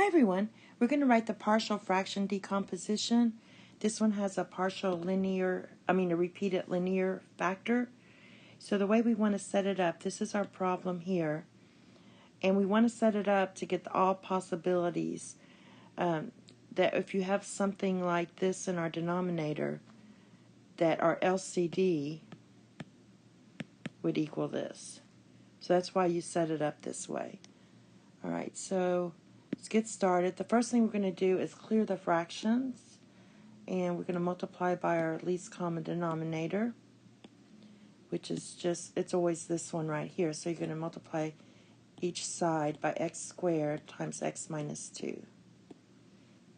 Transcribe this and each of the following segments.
Hi everyone, we're going to write the partial fraction decomposition. This one has a repeated linear factor. So the way we want to set it up, this is our problem here. And we want to set it up to get all possibilities. That if you have something like this in our denominator, that our LCD would equal this. So that's why you set it up this way. Alright, so let's get started. The first thing we're going to do is clear the fractions, and we're going to multiply by our least common denominator, which is it's always this one right here. So you're going to multiply each side by x squared times x minus 2.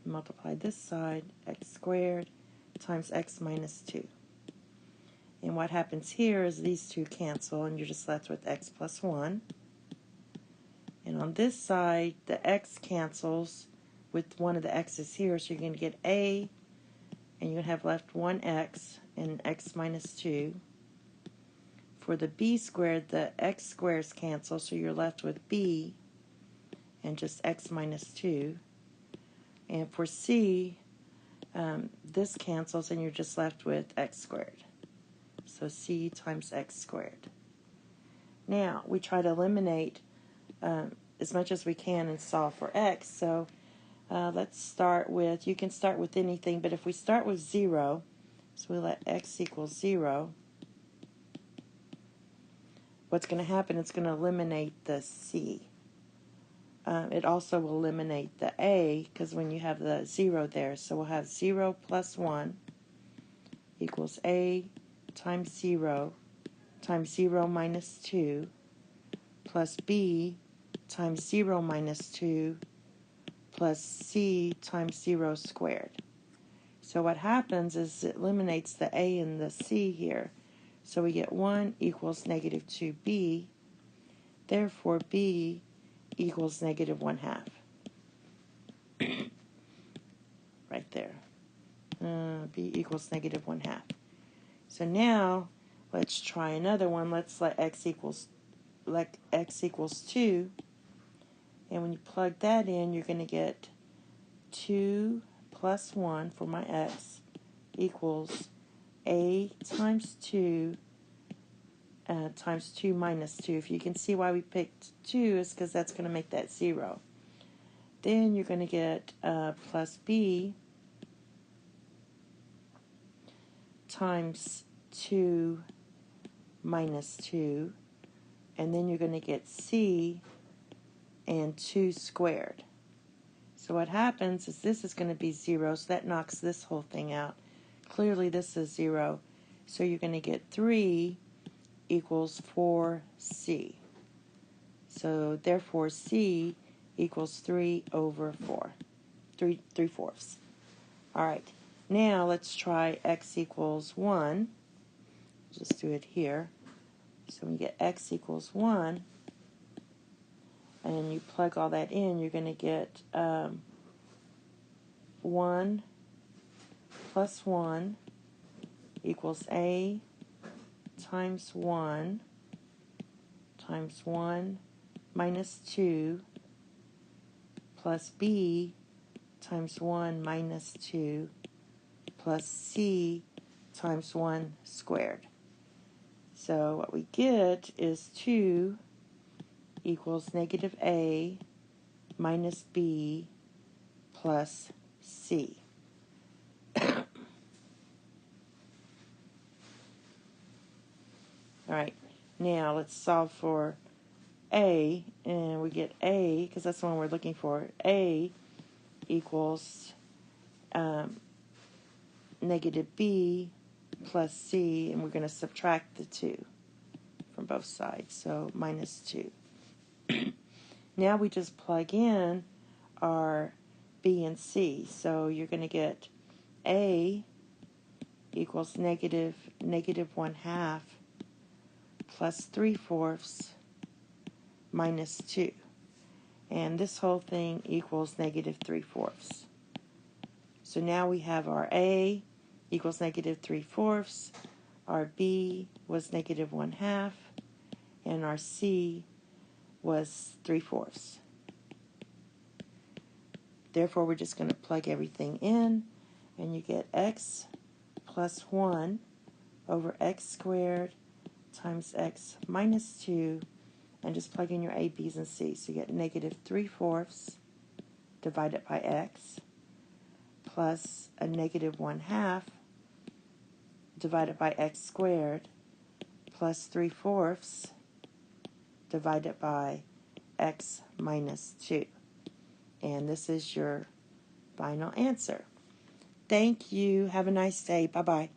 Multiply this side, x squared times x minus 2. And what happens here is these two cancel, and you're just left with x plus 1. And on this side, the x cancels with one of the x's here, so you're going to get a, and you're going to have left 1x and x minus 2. For the b squared, the x squares cancel, so you're left with b and just x minus 2. And for c, this cancels, and you're just left with x squared. So c times x squared. Now, we try to eliminate as much as we can and solve for x. So let's start with, you can start with anything, but if we start with 0, so we let x equal 0, what's going to happen, it's going to eliminate the c. It also will eliminate the a, because when you have the 0 there, so we'll have 0 plus 1 equals a times 0 minus 2 plus b times 0 minus 2 plus c times 0 squared. So what happens is it eliminates the a and the c here. So we get 1 equals negative 2b. Therefore, b equals negative 1/2. Right there. B equals negative 1/2. So now, let's try another one. Let's let x equals 2. And when you plug that in, you're going to get 2 plus 1 for my x equals a times 2 times 2 minus 2. If you can see why we picked 2, is because that's going to make that 0. Then you're going to get plus b times 2 minus 2. And then you're going to get c and 2 squared. So what happens is this is going to be 0, so that knocks this whole thing out. Clearly this is 0, so you're going to get 3 equals 4c. So therefore c equals 3 over 4, 3/4. Alright, now let's try x equals 1. Just do it here. So we get x equals 1, and you plug all that in, you're going to get 1 plus 1 equals a times 1 times 1 minus 2 plus b times 1 minus 2 plus c times 1 squared. So what we get is 2 equals negative a minus b plus c. Alright, now let's solve for a, and we get a, because that's the one we're looking for. A equals negative b plus c, and we're going to subtract the 2 from both sides, so minus 2. Now we just plug in our b and c, so you're going to get a equals negative 1/2 plus 3/4 minus 2. And this whole thing equals negative 3/4. So now we have our a equals negative 3/4, our b was negative 1/2, and our c was 3/4. Therefore, we're just going to plug everything in, and you get x plus 1 over x squared times x minus 2, and just plug in your a, b's, and c's. So you get negative 3/4 divided by x plus a negative 1/2 divided by x squared plus 3/4 divided by x minus 2. And this is your final answer. Thank you. Have a nice day. Bye-bye.